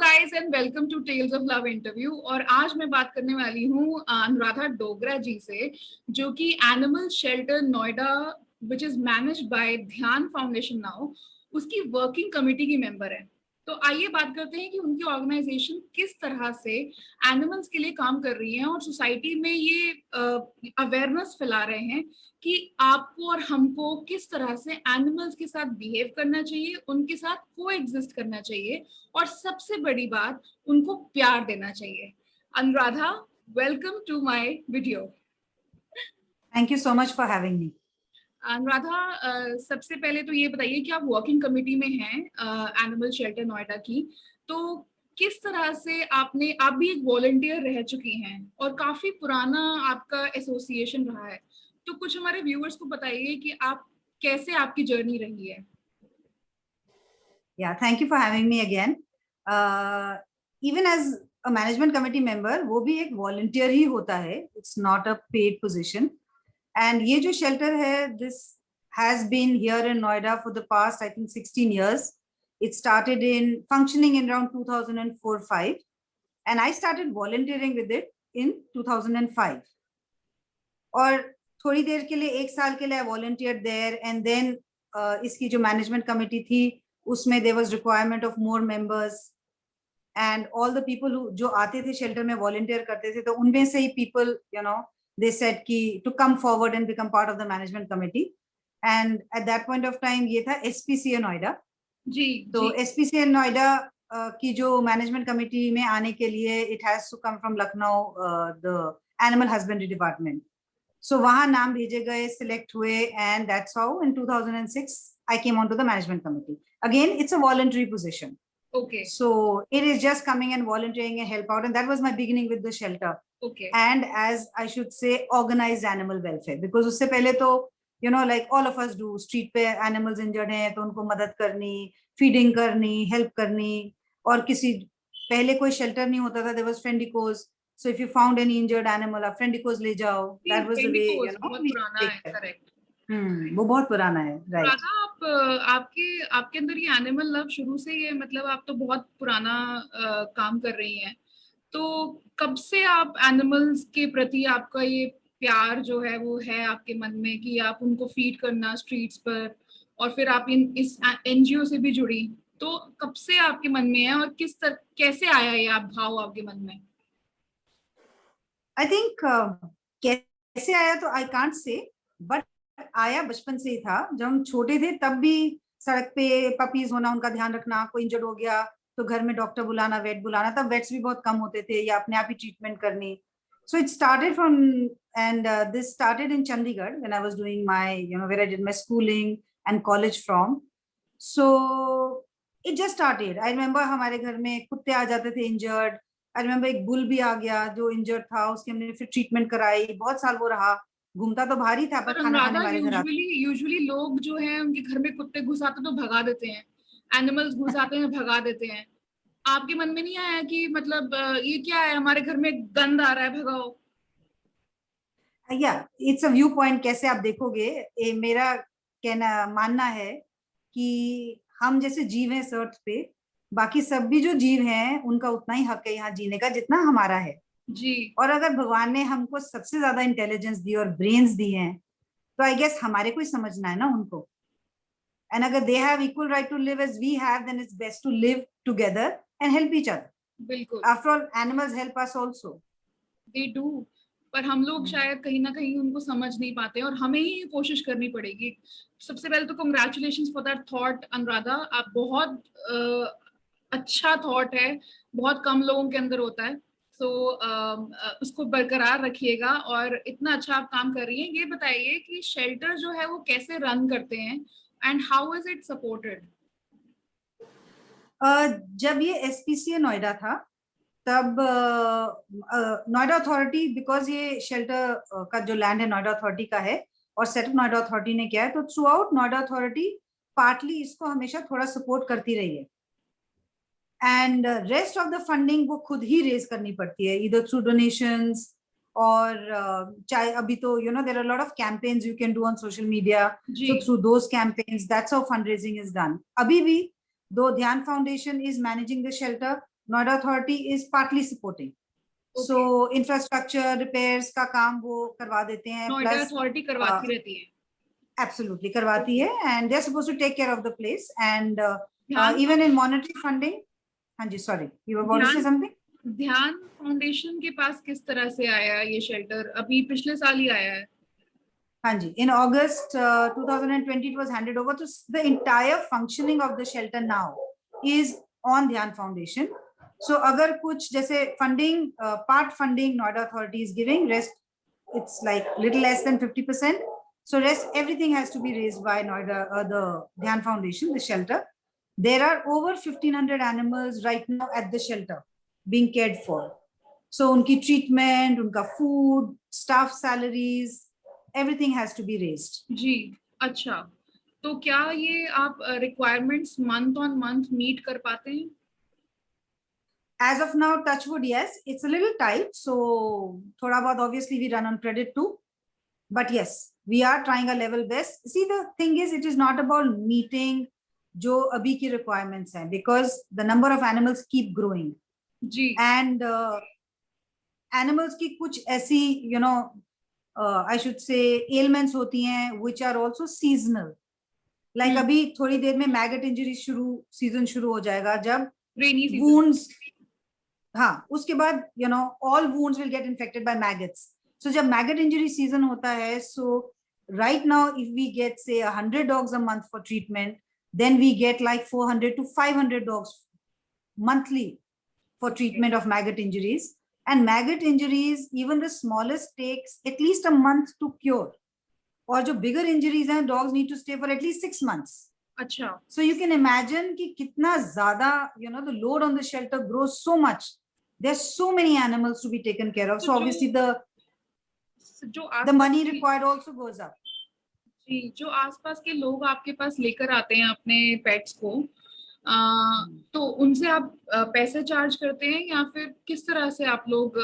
Guys and welcome to tales of love interview. और आज मैं बात करने वाली हूँ अनुराधा डोगरा जी से, जो कि animal shelter Noida which is managed by ध्यान फाउंडेशन नाउ, उसकी वर्किंग कमेटी की मेंबर है। तो आइए बात करते हैं कि उनकी ऑर्गेनाइजेशन किस तरह से एनिमल्स के लिए काम कर रही है और सोसाइटी में ये अवेयरनेस फैला रहे हैं कि आपको और हमको किस तरह से एनिमल्स के साथ बिहेव करना चाहिए, उनके साथ को एग्जिस्ट करना चाहिए और सबसे बड़ी बात, उनको प्यार देना चाहिए। Anuradha, welcome to my video. Thank you so much for having me. Anuradha, सबसे पहले तो ये बताइए कि आप वर्किंग कमेटी में हैं एनिमल शेल्टर नोएडा की। तो किस तरह से आप भी एक वॉलंटियर रह चुकी हैं और काफी पुराना आपका एसोसिएशन रहा है, तो कुछ हमारे व्यूअर्स को बताइए कि आप कैसे आपकी जर्नी रही है। Yeah, thank you for having me again. Even as a management committee member, वो भी एक volunteer ही होता है. It's not a paid position. And ये जो shelter है, this has been here in Noida for the past, I think, 16 years. It started functioning in around 2004-5, and I started volunteering with it in 2005. और थोड़ी देर के लिए, एक साल के लिए I volunteered there, and then इसकी जो management committee थी, उसमें there was requirement of more members, and all the people who जो आते थे shelter में volunteer करते थे, तो उनमें से ही people, they said कि to come forward and become part of the management committee. And at that point of time ये था SPCA नोएडा जी। तो SPCA नोएडा की जो management committee में आने के लिए it has to come from Lucknow, the animal husbandry department. So वहाँ नाम भेजे गए, select हुए, and that's how in 2006 I came onto the management committee. Again, it's a voluntary position. Okay. So it is just coming and volunteering and help out, and that was my beginning with the shelter. Okay. And as I should say, organized animal welfare, because उससे पहले तो like all of us do, street पे animals injured हैं तो उनको मदद करनी, feeding करनी, help करनी, और किसी पहले कोई shelter नहीं होता था, there was Friendicos. So if you found any injured animal, आप Friendicos ले जाओ. That was the way, बहुत पुराना है, correct. वो बहुत पुराना है, right. आपके अंदर ये एनिमल लव शुरू से ही है, मतलब आप तो बहुत पुराना काम कर रही हैं। तो कब से आप एनिमल्स के प्रति आपका ये प्यार जो है वो है आपके मन में कि आप उनको फीड करना स्ट्रीट्स पर, और फिर आप इस एनजीओ से भी जुड़ी, तो कब से आपके मन में है और कैसे आया ये भाव आपके मन में? I think कैसे आया तो I can't say, but आया बचपन से ही था। जब हम छोटे थे तब भी सड़क पे पपीज होना, उनका ध्यान रखना, कोई इंजर्ड हो गया तो घर में डॉक्टर बुलाना, वेट बुलाना, तब वेट्स भी बहुत कम होते थे या अपने आप ही ट्रीटमेंट करनी। So it started from, and this started in Chandigarh when I was doing my, where I did my schooling and college from. So it just started. I remember हमारे घर में कुत्ते आ जाते थे इंजर्ड। I remember एक bull भी आ गया जो इंजर्ड था, उसकी हमने फिर ट्रीटमेंट कराई, बहुत साल वो रहा, घूमता तो भारी था पर खाना खाने वाले घर आते। यूजुअली लोग जो हैं उनके घर में कुत्ते घुस आते तो भगा देते हैं, एनिमल्स घुस आते हैं भगा देते हैं। आपके मन में नहीं आया कि मतलब ये क्या है, हमारे घर में गंद आ रहा है, भगाओ? या इट्स अ व्यू पॉइंट, कैसे आप देखोगे। मेरा कहना मानना है कि हम जैसे जीव हैं इस अर्थ पे, बाकी सब भी जो जीव हैं उनका उतना ही हक है यहाँ जीने का जितना हमारा है जी। और अगर भगवान ने हमको सबसे ज्यादा इंटेलिजेंस दी और ब्रेन्स दी हैं, तो आई गेस हमारे को ही समझना है ना उनको। एंड अगर they have equal right to live as we have, then it's best to live together and help each other. बिल्कुल। After all animals help us also. They do, पर हम लोग शायद कहीं ना कहीं उनको समझ नहीं पाते और हमें ही कोशिश करनी पड़ेगी। सबसे पहले तो congratulations for that thought Anuradha, आप बहुत अच्छा थॉट है, बहुत कम लोगों के अंदर होता है। तो उसको बरकरार रखिएगा और इतना अच्छा आप काम कर रही हैं। ये बताइए कि शेल्टर जो है वो कैसे रन करते हैं and how is it supported? जब ये एसपीसीए नोएडा था तब नोएडा अथॉरिटी, बिकॉज ये शेल्टर का जो लैंड है नोएडा अथॉरिटी का है और सेटअप नोएडा अथॉरिटी ने किया है, तो through out Noida authority partly इसको हमेशा थोड़ा सपोर्ट करती रही है, and rest of the funding वो खुद ही रेज करनी पड़ती है, इधर थ्रू डोनेशंस और चाहे अभी तो there are lot of campaigns you can do on social media, so through those campaigns that's how fund raising is done. अभी भी दो Dhyan foundation is managing the shelter, Noida Authority is partly supporting. So infrastructure repairs का काम वो करवा देते हैं. Noida Plus authority करवाती रहती है. absolutely करवाती है, and they're supposed to take care of the place, and ध्यान even in monetary funding. हाँ जी, sorry, you were about to say something. ध्यान फाउंडेशन के पास किस तरह से आया ये शेल्टर? अभी पिछले साल ही आया है. हाँ जी, in August 2020 it was handed over. So the entire functioning of the shelter now is on Dhyan Foundation. So अगर कुछ जैसे funding, part funding Noida Authority is giving, rest it's like little less than 50%. So rest everything has to be raised by Noida, the Dhyan Foundation, the shelter. There are over 1,500 animals right now at the shelter being cared for. So उनकी treatment, उनका food, staff salaries, everything has to be raised. जी, अच्छा. तो क्या ये आप requirements month on month meet कर पाते हैं? As of now, touch wood, yes, it's a little tight. So thoda bahut obviously we run on credit too. But yes, we are trying our level best. See, the thing is, it is not about meeting जो अभी की requirements हैं, because the number of animals keep growing. Ji. And animals की कुछ ऐसी, you know, I should say ailments होती हैं which are also seasonal. Like अभी थोड़ी देर में maggot injury season शुरू हो जाएगा जब Rainy season. wounds, हाँ, उसके बाद you know all wounds will get infected by maggots. So जब maggot injury season होता है, so right now if we get say 100 dogs a month for treatment, then we get like 400 to 500 dogs monthly for treatment of maggot injuries. And maggot injuries, even the smallest, takes at least a month to cure. और जो bigger injuries हैं, dogs need to stay for at least 6 months. अच्छा. So you can imagine कि कितना ज़्यादा, you know, the load on the shelter grows so much. There's so many animals to be taken care of. So obviously the money required also goes up. जी, जो आसपास के लोग आपके पास लेकर आते हैं अपने पेट्स को, तो उनसे आप पैसे चार्ज करते हैं या फिर किस तरह से आप लोग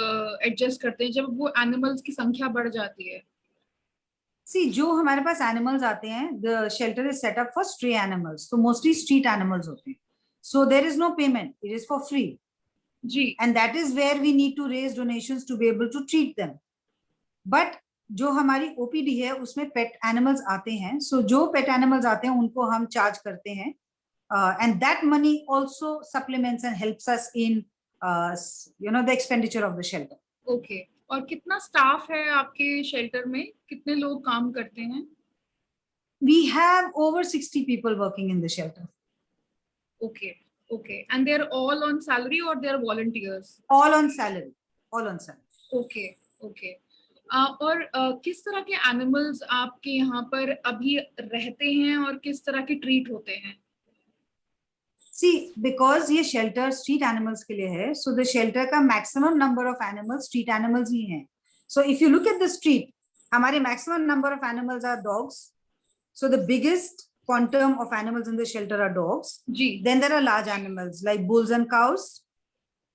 एडजस्ट करते हैं जब वो एनिमल्स की संख्या बढ़ जाती है? See, जो हमारे पास animals आते हैं, the shelter is set up for stray animals. So mostly street animals होते हैं. So there is no payment. It is for free. Ji. And that is where we need to raise donations to be able to treat them. But जो हमारी OPD है उसमें pet animals आते हैं. So जो pet animals आते हैं उनको हम charge करते हैं. And that money also supplements and helps us in, you know, the expenditure of the shelter. Okay. और कितना staff है आपके shelter में? कितने लोग काम करते हैं? We have over 60 people working in the shelter. Okay. Okay. And they're all on salary or they're volunteers? All on salary. All on salary. Okay. Okay. और किस तरह के एनिमल्स आपके यहाँ पर अभी रहते हैं और किस तरह के ट्रीट होते हैं? See, because ये shelter street animals के लिए है, so the shelter का maximum number of animals street animals ही हैं. So if you look at the street, हमारे maximum number of animals are dogs. So the biggest quantum of animals in the shelter are dogs. Ji. Then there are large animals like bulls and cows,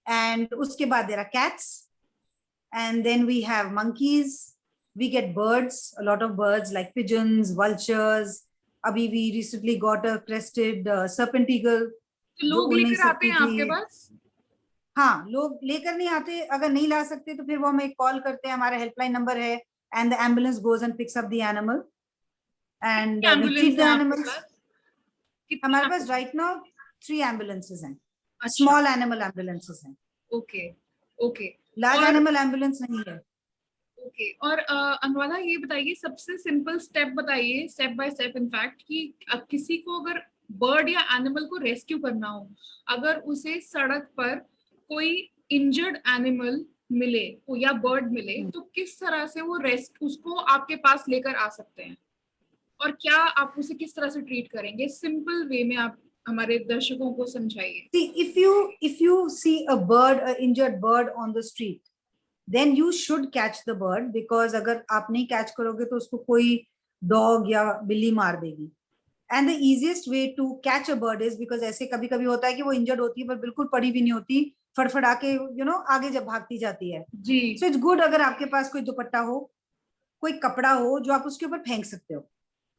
and उसके बाद there are cats, and then we have monkeys. We get birds, a lot of birds like pigeons, vultures. अभी we recently got a crested serpent eagle. लोग लेकर आते हैं आपके पास? हाँ, लोग लेकर नहीं आते. अगर नहीं ला सकते तो फिर वो हमें कॉल करते हैं. हमारा हेल्पलाइन नंबर है, and the ambulance goes and picks up the animal. And we treat the animals. हमारे पास right now 3 ambulances हैं. Small animal ambulances हैं. Okay. Okay. Large animal ambulance नहीं है. Okay. और अनुराधा ये बताइए, सबसे सिंपल स्टेप बताइए, स्टेप बाय स्टेप इनफैक्ट, कि किसी को अगर बर्ड या एनिमल को रेस्क्यू करना हो, अगर उसे सड़क पर कोई इंजर्ड एनिमल मिले या बर्ड मिले, तो किस तरह से वो उसको आपके पास लेकर आ सकते हैं और क्या आप उसे किस तरह से ट्रीट करेंगे? सिंपल वे में आप हमारे दर्शकों को समझाइए. See, if you see a bird, an injured bird on the street, then you should catch the bird, because अगर आप नहीं catch करोगे तो उसको कोई dog या बिल्ली मार देगी. And the easiest way to catch a bird is, because ऐसे कभी कभी होता है कि वो injured होती है पर बिल्कुल पड़ी भी नहीं होती, फड़फड़ा के you know आगे जब भागती जाती है. जी. So it's good अगर आपके पास कोई दुपट्टा हो, कोई कपड़ा हो जो आप उसके ऊपर फेंक सकते हो.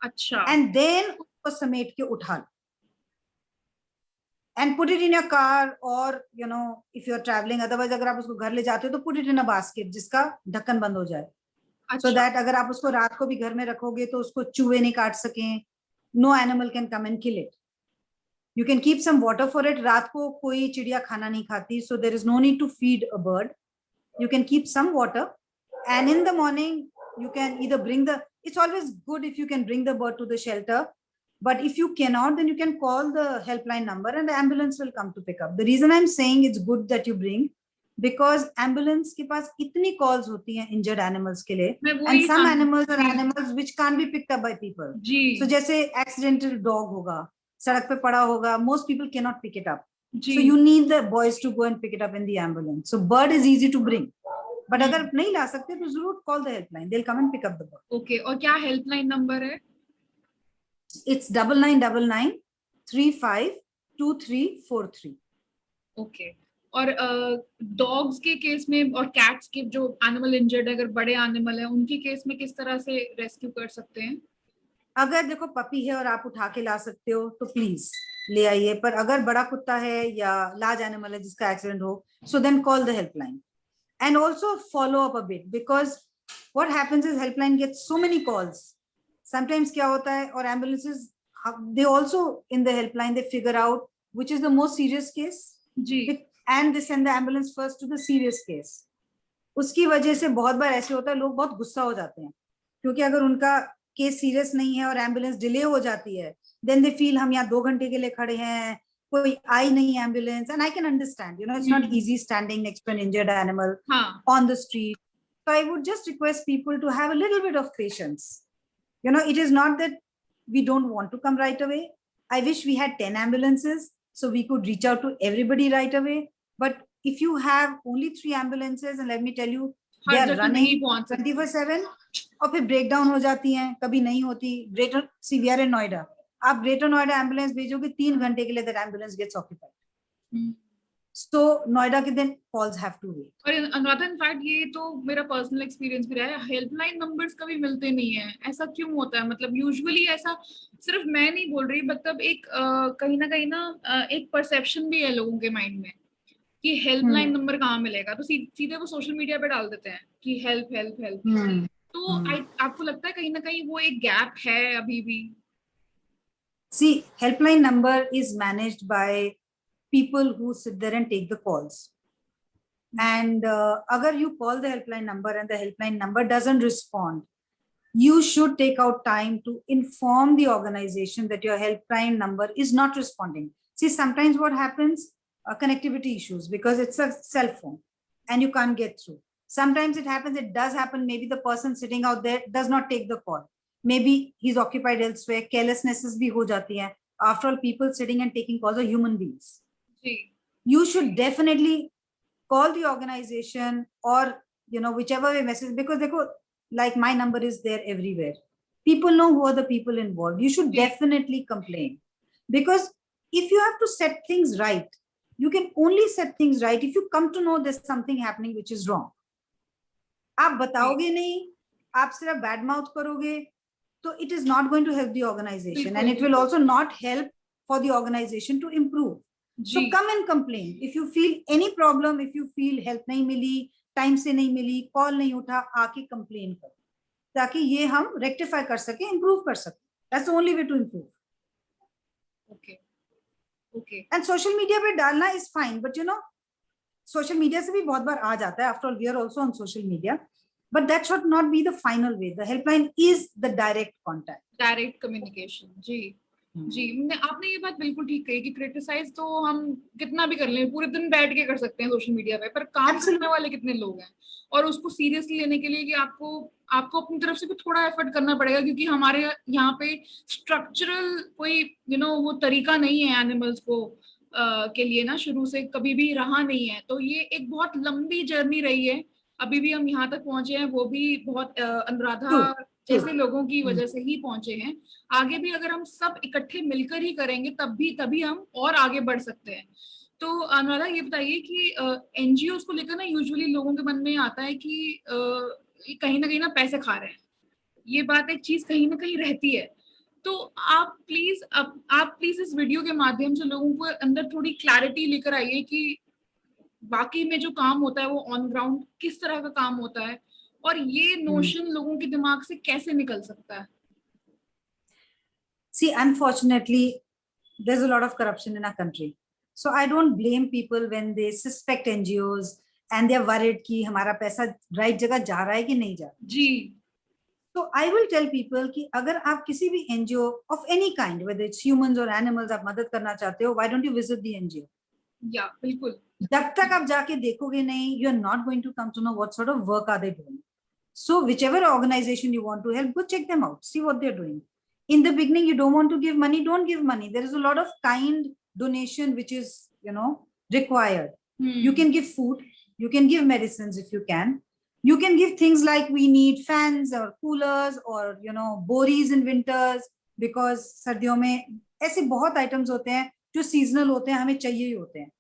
अच्छा. And then उसको समेट के उठा लो. and put it in your car, or if you're traveling, otherwise अगर आप उसको घर ले जाते हो तो put it in a basket जिसका ढक्कन बंद हो जाए, so that अगर आप उसको रात को भी घर में रखोगे तो उसको चूहे नहीं काट सकें, no animal can come and kill it. You can keep some water for it. रात को कोई चिड़िया खाना नहीं खाती, so there is no need to feed a bird. You can keep some water, and in the morning you can either bring the, it's always good if you can bring the bird to the shelter, but if you cannot, then you can call the helpline number and the ambulance will come to pick up. The reason I'm saying it's good that you bring, because ambulance के पास इतनी calls होती हैं injured animals के लिए, and some animals are animals which can't be picked up by people. So जैसे accidental dog होगा, सड़क पे पड़ा होगा, most people cannot pick it up. So you need the boys to go and pick it up in the ambulance. So bird is easy to bring. But अगर नहीं ला सकते तो जरूर call the helpline. They'll come and pick up the bird. Okay. और क्या helpline number है? It's 9999 352343. Okay. और dogs के केस में और कैट्स के जो एनिमल इंजर्ड है, अगर बड़े एनिमल है उनके केस में किस तरह से रेस्क्यू कर सकते हैं? अगर देखो पपी है और आप उठा के ला सकते हो तो प्लीज ले आइए, पर अगर बड़ा कुत्ता है या लार्ज एनिमल है जिसका एक्सीडेंट हो, so then call the helpline and also follow up a bit, because what happens is helpline gets so many calls. Sometimes क्या होता है, और ambulances they also in the helpline they figure out which is the most serious case and they send the ambulance first to the serious case. उसकी वजह से बहुत बार ऐसे होता है, लोग बहुत गुस्सा हो जाते हैं क्योंकि अगर उनका केस सीरियस नहीं है और एम्बुलेंस डिले हो जाती है, देन दे फील हम यहाँ 2 घंटे के लिए खड़े हैं, कोई आई नहीं ambulance. And I can understand, it's not easy standing next to an injured animal on the street. So I would just request people to have a little bit of patience. It is not that we don't want to come right away. I wish we had 10 ambulances so we could reach out to everybody right away. But if you have only 3 ambulances, and let me tell you, they are running 24/7, और फिर breakdown हो जाती हैं, कभी नहीं होती. Greater severe इन नोएडा, आप greater Noida ambulance भेजोगे 3 घंटे के लिए, that ambulance gets occupied. So Noida के दिन calls have to wait. और अनुराधा, इनफैक्ट ये तो मेरा पर्सनल एक्सपीरियंस भी रहा है, हेल्पलाइन नंबर्स कभी मिलते नहीं है. ऐसा क्यों होता है? मतलब यूजुअली ऐसा, सिर्फ मैं नहीं बोल रही, मतलब एक कहीं ना एक परसेप्शन भी है लोगों के माइंड में कि हेल्पलाइन नंबर कहाँ मिलेगा, तो सीधे वो सोशल मीडिया पे डाल देते हैं कि हेल्प हेल्प हेल्प. तो आपको लगता है कहीं ना कहीं वो एक गैप है अभी भी? See, helpline number is managed by people who sit there and take the calls. And agar you call the helpline number and the helpline number doesn't respond, you should take out time to inform the organization that your helpline number is not responding. See, sometimes what happens, connectivity issues, because it's a cell phone and you can't get through. Sometimes it happens, it does happen, maybe the person sitting out there does not take the call. Maybe he's occupied elsewhere, carelessnesses bhi ho jati hai. After all, people sitting and taking calls are human beings. You should definitely call the organization or, whichever way message, because like my number is there everywhere. People know who are the people involved. You should definitely complain, because if you have to set things right, you can only set things right if you come to know there's something happening which is wrong. आप बताओगे नहीं, आप सिर्फ bad mouth करोगे, so it is not going to help the organization, and it will also not help for the organization to improve. So come and complain. If you feel any problem, if you feel help नहीं मिली, time से नहीं मिली, call नहीं उठा, आके complain करो, ताकि ये हम rectify कर सके, improve कर सके. That's the only way to improve. Okay. And social media पे डालना is fine, but social media से भी बहुत बार आ जाता है. After all, we are also on social media. But that should not be the final way. The helpline is the direct contact. Direct communication. जी, आपने ये बात बिल्कुल ठीक कही कि क्रिटिसाइज तो हम कितना भी कर लें, पूरे दिन बैठ के कर सकते हैं सोशल मीडिया पे, पर काम करने वाले कितने लोग हैं, और उसको सीरियसली लेने के लिए कि आपको अपनी तरफ से भी थोड़ा एफर्ट करना पड़ेगा, क्योंकि हमारे यहाँ पे स्ट्रक्चरल कोई वो तरीका नहीं है एनिमल्स को के लिए ना, शुरू से कभी भी रहा नहीं है. तो ये एक बहुत लंबी जर्नी रही है, अभी भी हम यहाँ तक पहुंचे हैं, वो भी बहुत अनुराधा जैसे लोगों की वजह से ही पहुंचे हैं. आगे भी अगर हम सब इकट्ठे मिलकर ही करेंगे तभी हम और आगे बढ़ सकते हैं. तो अनुराधा, ये बताइए कि एनजीओ को लेकर ना यूजुअली लोगों के मन में आता है कि कहीं ना पैसे खा रहे हैं, ये बात एक चीज कहीं ना कहीं रहती है. तो आप प्लीज इस वीडियो के माध्यम से लोगों को अंदर थोड़ी क्लैरिटी लेकर आइए कि बाकी में जो काम होता है वो ऑन ग्राउंड किस तरह का काम होता है, और ये नोशन लोगों के दिमाग से कैसे निकल सकता है. See, unfortunately, there's a lot of corruption in our country. So I don't blame people when they suspect NGOs and they're worried कि हमारा पैसा right जगह जा रहा है कि नहीं जा रहा. जी. So I will tell people कि अगर आप किसी भी NGO of any kind, whether it's humans or animals, आप मदद करना चाहते हो, why don't you visit the NGO? या बिल्कुल. जब तक आप जाके देखोगे नहीं, you are not going to come to know what sort of work are they doing. So whichever organization you want to help, go check them out, see what they're doing. In the beginning, you don't want to give money, don't give money. There is a lot of kind donation which is, required. You can give food, you can give medicines if you can. You can give things like we need fans or coolers or, boris in winters, because सर्दियों में ऐसे बहुत items होते हैं जो seasonal होते हैं, हमें चाहिए ही होते हैं.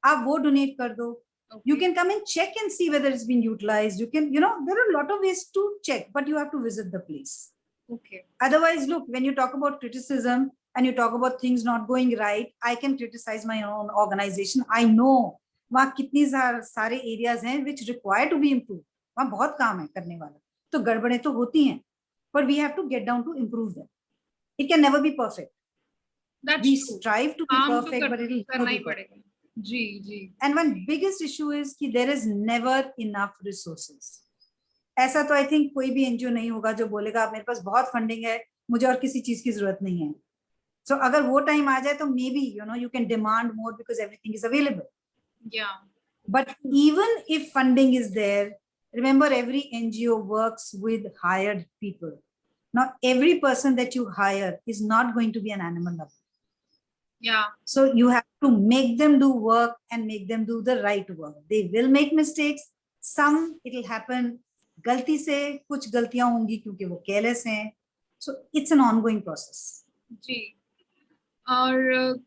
आप वो donate कर दो. Okay. You can come and check and see whether it's been utilized. You can, there are a lot of ways to check, but you have to visit the place. Okay. Otherwise, look, when you talk about criticism and you talk about things not going right, I can criticize my own organization. I know वहाँ कितनी सारे areas हैं which require to be improved. वहाँ बहुत काम है करने वाला. तो गड़बड़ें तो होती हैं, but we have to get down to improve them. It can never be perfect. That's we true. strive to be perfect, but it'll never be perfect. Ji ji. And one biggest issue is कि there is never enough resources. ऐसा तो I think कोई भी NGO नहीं होगा जो बोलेगा आप मेरे पास बहुत funding है, मुझे और किसी चीज की जरूरत नहीं है. So अगर वो time आ जाए तो maybe you can demand more because everything is available. Yeah. But even if funding is there, remember every NGO works with hired people. Now every person that you hire is not going to be an animal lover. Yeah. So you have to make them do work and make them do the right work. They will make mistakes. Some it'll happen. गलती से कुछ गलतियां होंगी क्योंकि वो careless हैं. So it's an ongoing process. जी. और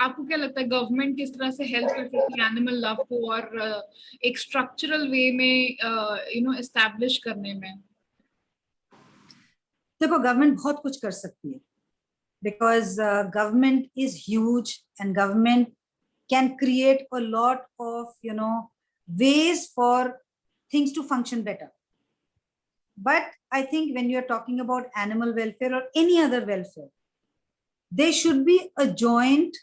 आपको क्या लगता है गवर्नमेंट किस तरह से हेल्प कर सकती है एनिमल लव को और एक स्ट्रक्चरल वे में एस्टैब्लिश करने में? देखो गवर्नमेंट बहुत कुछ कर सकती है. Because government is huge and government can create a lot of, ways for things to function better. But I think when you're talking about animal welfare or any other welfare, there should be a joint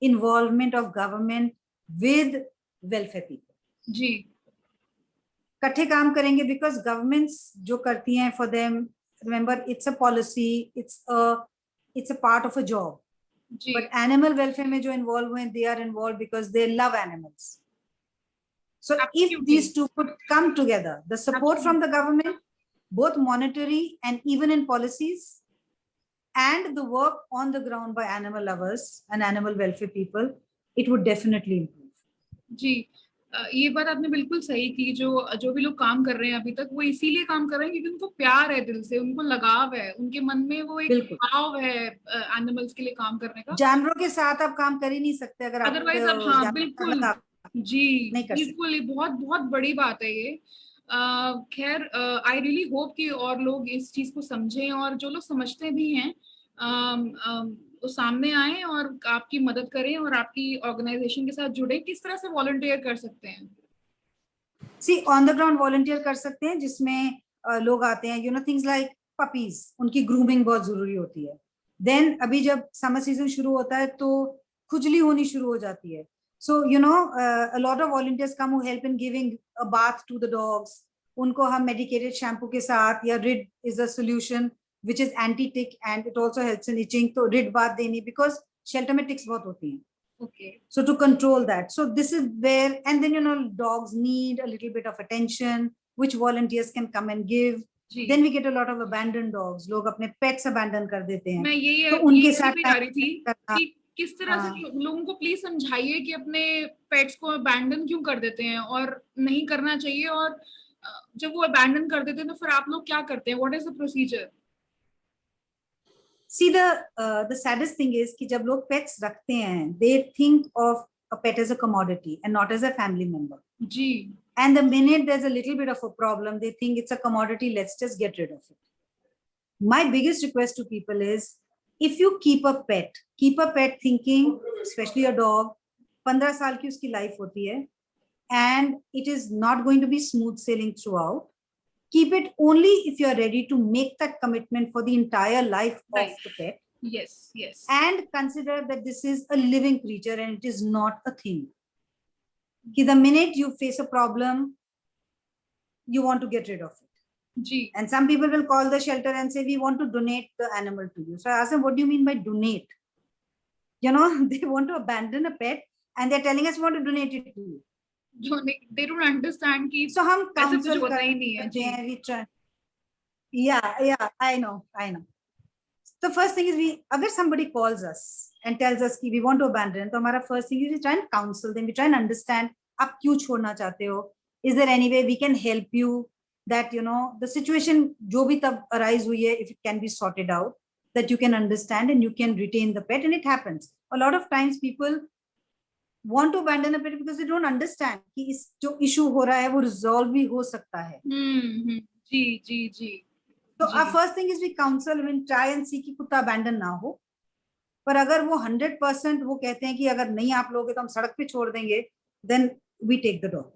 involvement of government with welfare people. जी. इकट्ठे काम करेंगे because governments जो करती हैं for them, remember it's a policy, it's a part of a job. Ji. But animal welfare में जो involved हुए, they are involved because they love animals. So Absolutely. if these two could come together, the support from the government, both monetary and even in policies, and the work on the ground by animal lovers and animal welfare people, it would definitely improve. जी. ये बात आपने बिल्कुल सही की. जो भी लोग काम कर रहे हैं अभी तक वो इसीलिए काम कर रहे हैं क्योंकि उनको प्यार है दिल से, उनको लगाव है, उनके मन में वो एक भाव है एनिमल्स के लिए काम करने का. जानवरों के साथ आप काम कर ही नहीं सकते अगर अदरवाइज आप हाँ बिल्कुल जी बिल्कुल ये बहुत बहुत बड़ी बात है ये. खैर आई रियली होप कि और लोग इस चीज को समझें और जो लोग समझते भी हैं वो सामने आए और आपकी मदद करें और आपकी ऑर्गेनाइजेशन के साथ जुड़े. किस तरह से वॉलंटियर कर सकते हैं? सी ऑन द ग्राउंड वॉलंटियर कर सकते हैं जिसमें लोग आते हैं थिंग्स लाइक पपीज, उनकी ग्रूमिंग बहुत जरूरी होती है. देन अभी जब समर सीजन शुरू होता है तो खुजली होनी शुरू हो जाती है. So, a lot of volunteers come who help in giving a bath to the dogs. उनको हम medicated shampoo के साथ या Rid is a solution which is anti-tick and it also helps in itching. तो Rid bath देनी because shelter में ticks बहुत होती हैं. Okay. So to control that. So this is where, and then, dogs need a little bit of attention, which volunteers can come and give. Then we get a lot of abandoned dogs. लोग अपने pets abandon कर देते हैं. मैं यही तो उनके साथ भी जा रही थी कि किस तरह से लोगों को प्लीज समझाइए कि अपने पेट्स को अबैंडन क्यों कर देते हैं और नहीं करना चाहिए, और जब वो अबैंडन कर देते हैं तो फिर आप लोग क्या करते हैं? What is the procedure? See, the saddest thing is कि जब लोग pets रखते हैं, they think of a pet as a commodity and not as a family member. Ji. And the minute there's a little bit of a problem, they think it's a commodity, let's just get rid of it. My biggest request to people is if you keep a pet thinking, especially a dog, 15 साल की उसकी life होती है, and it is not going to be smooth sailing throughout. Keep it only if you are ready to make that commitment for the entire life Right. of the pet, Yes, yes. and consider that this is a living creature and it is not a thing. Ki the minute you face a problem, you want to get rid of it. Ji. And some people will call the shelter and say, we want to donate the animal to you. So I ask them, what do you mean by donate? You know, they want to abandon a pet and they're telling us we want to donate it to you. They don't understand कि So हम ऐसा कुछ counsel होता ही नहीं है, करते जी. हैं, we try. Yeah, I know. The first thing is अगर somebody calls us and tells us कि we want to abandon, तो हमारा first thing is we try and counsel them, we try and understand आप क्यों छोड़ना चाहते हो? Is there any way we can help you that, you know, the situation जो भी तब arise हुई है, if it can be sorted out, that you can understand and you can retain the pet, and it happens. A lot of times people want to abandon a pet because they don't understand कि इस जो issue हो रहा है वो resolve भी हो सकता है. जी. So our first thing is we counsel, we try and see कि कुत्ता abandon ना हो. पर अगर वो 100% वो कहते हैं कि अगर नहीं आप लोगे तो हम सड़क पे छोड़ देंगे, then we take the dog.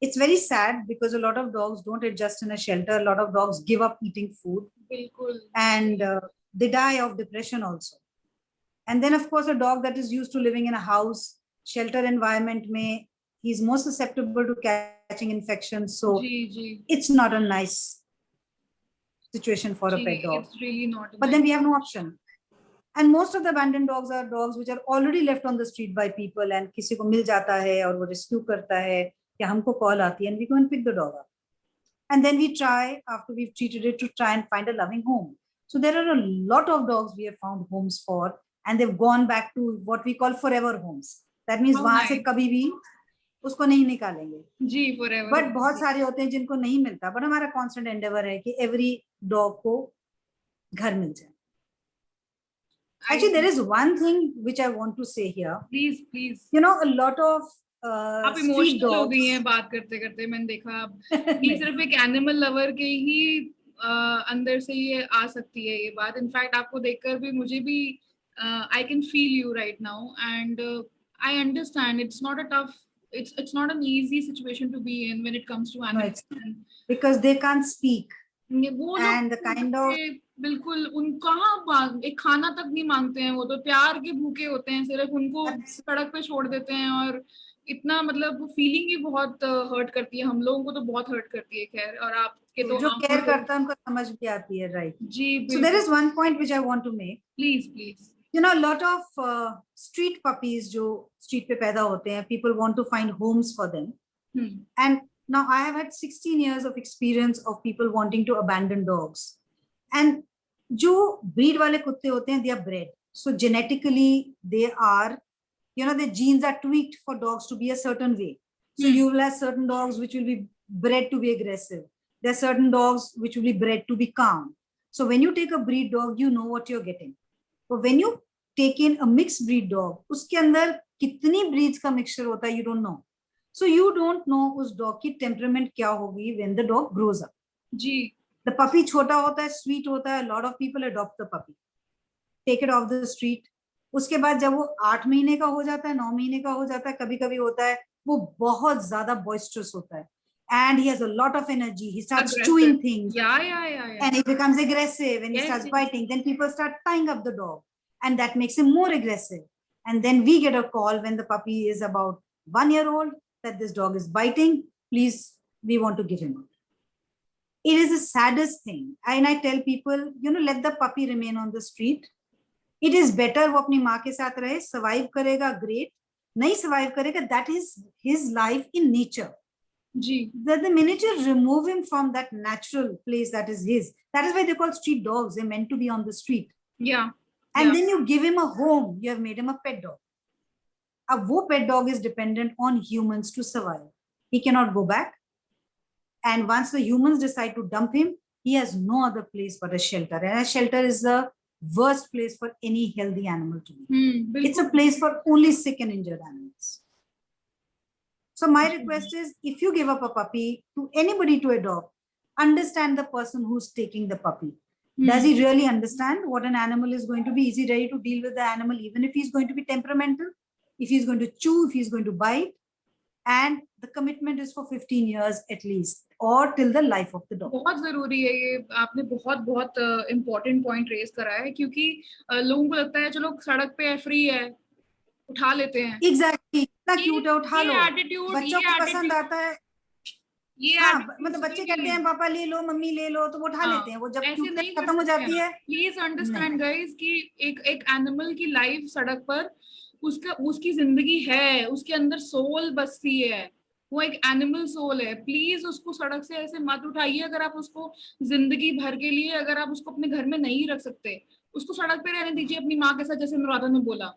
It's very sad because a lot of dogs don't adjust in a shelter. A lot of dogs give up eating food. बिल्कुल. And they die of depression also. And then of course a dog that is used to living in a house, shelter environment में, he's more susceptible to catching infections. So it's not a nice situation for a pet dog. It's really not. But then we have no option. And most of the abandoned dogs are dogs which are already left on the street by people, and किसी को मिल जाता है और वो rescue करता है या हमको call आती है and we go and pick the dog up. And then we try, after we've treated it, to try and find a loving home. So there are a lot of dogs we have found homes for, and they've gone back to what we call forever homes. That means वहां से कभी भी उसको नहीं निकालेंगे. जी, forever. But बहुत सारे होते हैं जिनको नहीं मिलता. But हमारा constant endeavor है कि every dog को घर मिल जाए. Actually, there is one thing which I want to say here. Please. You know, a lot of आप इमोशनल हो गई हैं बात करते करते. मैंने देखा ये सिर्फ एक एनिमल लवर के ही अंदर से ये आ सकती है ये बात. इनफैक्ट आपको देखकर भी मुझे भी I can feel you right now, and I understand it's not a tough, it's not an easy situation to be in when it comes to animals. Because they can't speak. वो and the kind of बिल्कुल उन कहाँ एक खाना तक नहीं मांगते हैं, वो तो प्यार के भूखे होते हैं, सिर्फ उनको सड़क पे छोड़ देते हैं. और इतना मतलब फीलिंग ही बहुत हर्ट करती है. हम लोगों को तो बहुत हर्ट करती है. खैर, और आपके तो जो केयर करता है उनको समझ भी आती है, राइट? जी. So there is one point which I want to make. Please. You know, a lot of street puppies जो street पे पैदा होते हैं, people want to find homes for them. And now I have had 16 years of experience of people wanting to abandon dogs. And जो breed वाले कुत्ते होते हैं, they are bred. So genetically they are, you know, the genes are tweaked for dogs to be a certain way. So you will have certain dogs which will be bred to be aggressive. There are certain dogs which will be bred to be calm. So when you take a breed dog, you know what you're getting. But when you take in a mixed breed dog, उसके अंदर कितनी breeds का mixture होता है, you don't know. So you don't know उस dog की temperament क्या होगी when the dog grows up. Ji. The puppy छोटा होता है, sweet होता है. A lot of people adopt the puppy, take it off the street. उसके बाद जब वो 8 महीने का हो जाता है, 9 महीने का हो जाता है, कभी-कभी होता है वो बहुत ज़्यादा boisterous होता है. And he has a lot of energy. He starts chewing things. Yeah. And he becomes aggressive and he starts biting. Then people start tying up the dog. And that makes him more aggressive. And then we get a call when the puppy is about 1 year old that this dog is biting. Please, we want to give him up. It is the saddest thing. And I tell people, you know, let the puppy remain on the street. It is better वो अपनी माँ के साथ रहे, survive करेगा, great. नहीं survive करेगा, that is his life in nature. That the minute you remove him from that natural place that is his, that is why they call street dogs. They're meant to be on the street. Yeah. And then you give him a home. You have made him a pet dog. A wo pet dog is dependent on humans to survive. He cannot go back. And once the humans decide to dump him, he has no other place but a shelter. And a shelter is the worst place for any healthy animal to be. It's a place for only sick and injured animals. So my request is, if you give up a puppy to anybody to adopt, understand the person who's taking the puppy. Does he really understand what an animal is going to be? Is he ready to deal with the animal, even if he's going to be temperamental, if he's going to chew, if he's going to bite? And the commitment is for 15 years at least, or till the life of the dog. बहुत जरूरी है ये, आपने बहुत बहुत important point raise करा है, क्योंकि लोगों को लगता है चलो सड़क पे फ्री है उठा लेते हैं। एग्जैक्टली, इतना क्यूट है, उठा लो, एटीट्यूड, बच्चों को पसंद आता है। ये हाँ, मतलब बच्चे कहते हैं पापा ले लो, मम्मी ले लो, तो वो उठा लेते हैं। वो जब क्यूटनेस खत्म हो जाती है, प्लीज अंडरस्टैंड गाइस कि एक एनिमल की लाइफ सड़क पर, उसकी जिंदगी है, उसके अंदर सोल बसती है, वो एक एनिमल सोल है। प्लीज उसको सड़क से ऐसे मत उठाइए। अगर आप उसको जिंदगी भर के लिए, अगर आप उसको अपने घर में नहीं रख सकते, उसको सड़क पे रहने दीजिए अपनी माँ के साथ, जैसे अनुराधा ने बोला।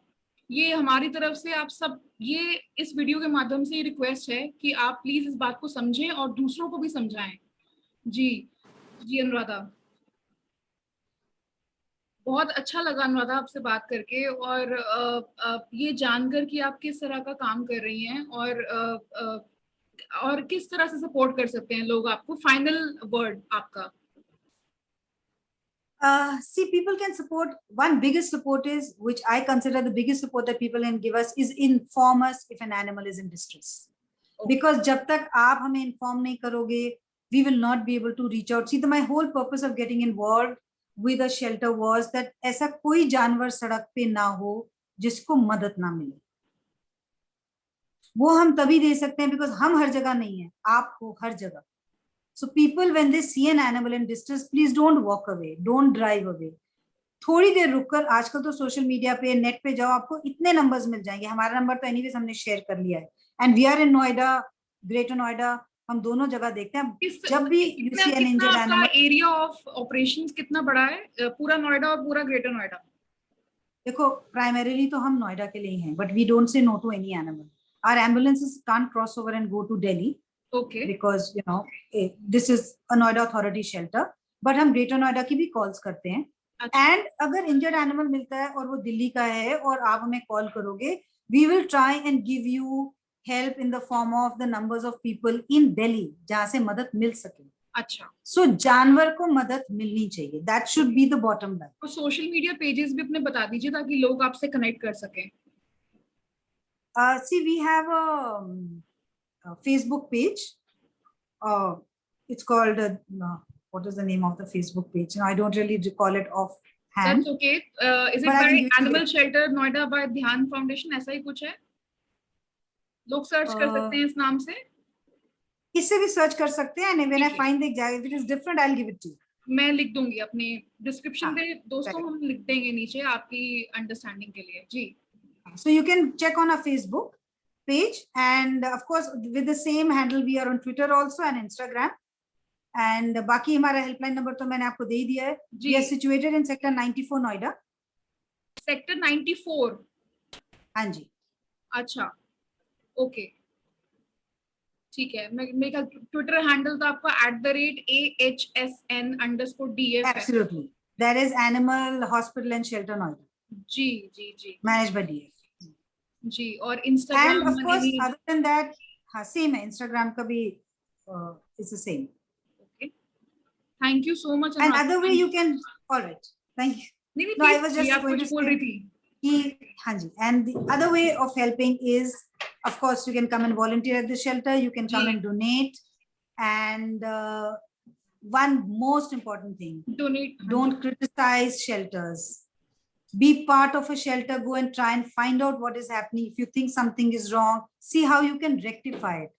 ये हमारी तरफ से आप सब, ये इस वीडियो के माध्यम से रिक्वेस्ट है कि आप प्लीज इस बात को समझें और दूसरों को भी समझाएं। जी जी अनुराधा, बहुत अच्छा लगा अनुराधा आपसे बात करके, और ये जानकर कि आप किस तरह का काम कर रही हैं, और किस तरह से सपोर्ट कर सकते हैं लोग आपको। फाइनल वर्ड आपका। See, people can support. One biggest support is, which I consider the biggest support that people can give us, is inform us if an animal is in distress. Okay. Because जब तक आप हमें inform नहीं करोगे, we will not be able to reach out. See, my whole purpose of getting involved with a shelter was that ऐसा कोई जानवर सड़क पे ना हो जिसको मदद ना मिले। वो हम तभी दे सकते हैं because हम हर जगह नहीं है, आप हो हर जगह। So people, when they see an animal in distress, please don't walk away, don't drive away. थोड़ी देर रुककर, आजकल तो सोशल मीडिया पे, नेट पे जाओ, आपको इतने नंबर्स मिल जाएंगे। हमारा नंबर तो एनीवेज हमने शेयर कर लिया है, and we are in Noida, Greater Noida, हम दोनों जगह देखते हैं। जब भी you see an injured animal, area of operations कितना बड़ा है? पूरा नोएडा और पूरा ग्रेटर नोएडा? देखो, प्राइमरीली तो हम नोएडा के लिए हैं, but we don't say no to any animal. Our ambulances can't cross over and go to Delhi. Okay. Because this is a Noida authority shelter, but हम Greater Noida की भी calls करते हैं। And अगर injured animal मिलता है और वो दिल्ली का है और आप हमें call करोगे, we will try and give you help in the form of the numbers of people in Delhi जहाँ से मदद मिल सके। अच्छा। So जानवर को मदद मिलनी चाहिए। That should be the bottom line. तो social media pages भी अपने बता दीजिए ताकि लोग आपसे connect कर सकें। See, we have a Facebook page. It's called, what is the name of the Facebook page? I don't really recall it offhand. That's okay. Is it by Animal Shelter Noida by Dhyan Foundation? ऐसा ही कुछ है? लोग search कर सकते हैं इस नाम से? इससे भी सर्च कर सकते हैं, and when I find the exact, if it is different, I'll give it to you. मैं लिख दूंगी अपने डिस्क्रिप्शन पे, दोस्तों हम लिख देंगे नीचे आपकी अंडरस्टैंडिंग के लिए। जी। So you can check on our Facebook page, and of course with the same handle we are on Twitter also and Instagram, and बाकी हमारा हेल्पलाइन नंबर तो मैंने आपको दे ही दिया है। We are situated in sector 94 Noida. Sector 94? हाँ जी। अच्छा, okay, ठीक है। मेरा ट्विटर हैंडल तो आपका @AHSN_DF है। Absolutely, that is Animal Hospital and Shelter Noida. Ji ji ji, managed by DF. जी, और Instagram and of course other than that, हाँ same है, Instagram का भी it's the same. Okay, thank you so much. And other way you can, all right, thank you. No, I was just going to say हाँ जी, and the other way of helping is, of course, you can come and volunteer at the shelter, you can come and donate, and one most important thing, donate. Don't criticize shelters. Be part of a shelter, go and try and find out what is happening. If you think something is wrong, see how you can rectify it.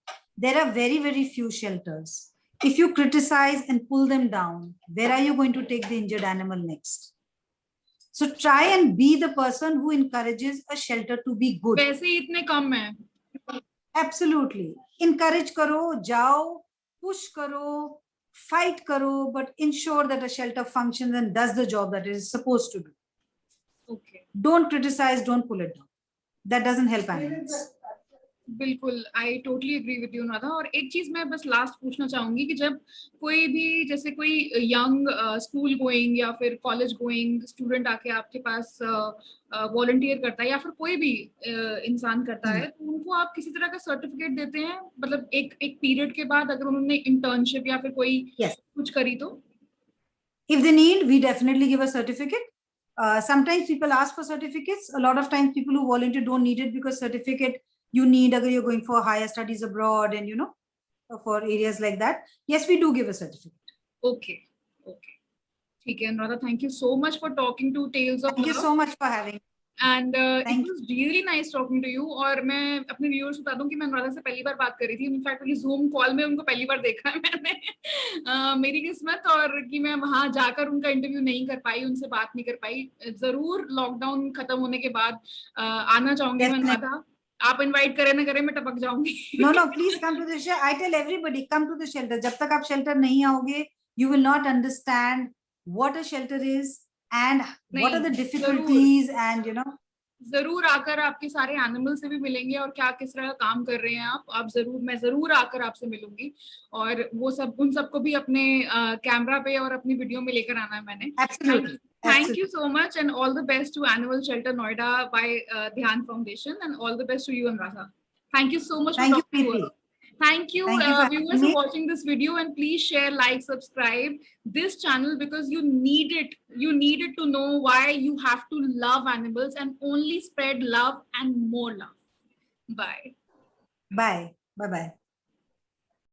There are very, very few shelters. If you criticize and pull them down, where are you going to take the injured animal next? So try and be the person who encourages a shelter to be good. वैसे ही इतने कम है। Absolutely. Encourage करो, जाओ, push करो, fight करो, but ensure that a shelter functions and does the job that it is supposed to do. Okay. Don't criticize, don't pull it down. That doesn't help animals. बिल्कुल, I totally agree with you Anuradha. और एक चीज मैं बस last पूछना चाहूंगी कि जब कोई भी, जैसे कोई यंग स्कूल गोइंग या फिर कॉलेज गोइंग स्टूडेंट आके आपके पास वॉलंटियर करता है या फिर कोई भी इंसान करता है, तो उनको आप किसी तरह का सर्टिफिकेट देते हैं? मतलब एक पीरियड के बाद अगर उन्होंने इंटर्नशिप या फिर कोई कुछ करी तो? If they need, we definitely give a certificate. Sometimes people ask for certificates. A lot of times people who volunteer don't need it because certificate you need agar you're going for higher studies abroad and for areas like that. Yes, we do give a certificate. Okay. ठीक है Anuradha, thank you so much for talking to Tales of Thank you Love. so much for having. And it Thank was really nice talking to you. और मैं अपने viewers बता दूं कि मैं अनुराधा से पहली बार बात कर रही थी. इनफैक्ट मेरी जूम कॉल में उनको पहली बार देखा है मैंने. मेरी किस्मत और कि मैं वहां जाकर उनका इंटरव्यू नहीं कर पाई, उनसे बात नहीं कर पाई. जरूर लॉकडाउन खत्म होने के बाद आना चाहूंगी मैं अनुराधा. आप इनवाइट करें ना करें, मैं टपक जाऊंगी. No, please come to the shelter. I tell everybody, come to the shelter. जब तक आप shelter नहीं आओगे, you will not understand what a shelter is and what are the difficulties and जरूर आकर आपके सारे एनिमल से भी मिलेंगे और क्या किस तरह काम कर रहे हैं आप जरूर, मैं जरूर आकर आपसे मिलूंगी. और वो सब उन सबको भी अपने कैमरा पे और अपनी वीडियो में लेकर आना है मैंने. Absolutely. Thank you so much and all the best to Animal Shelter Noida by Dhyan Foundation, and all the best to you, Anuradha. Thank you so much for talking to us. Thank you, viewers, for watching this video, and please share, like, subscribe this channel because you need it. You need it to know why you have to love animals and only spread love and more love. Bye. Bye. Bye-bye.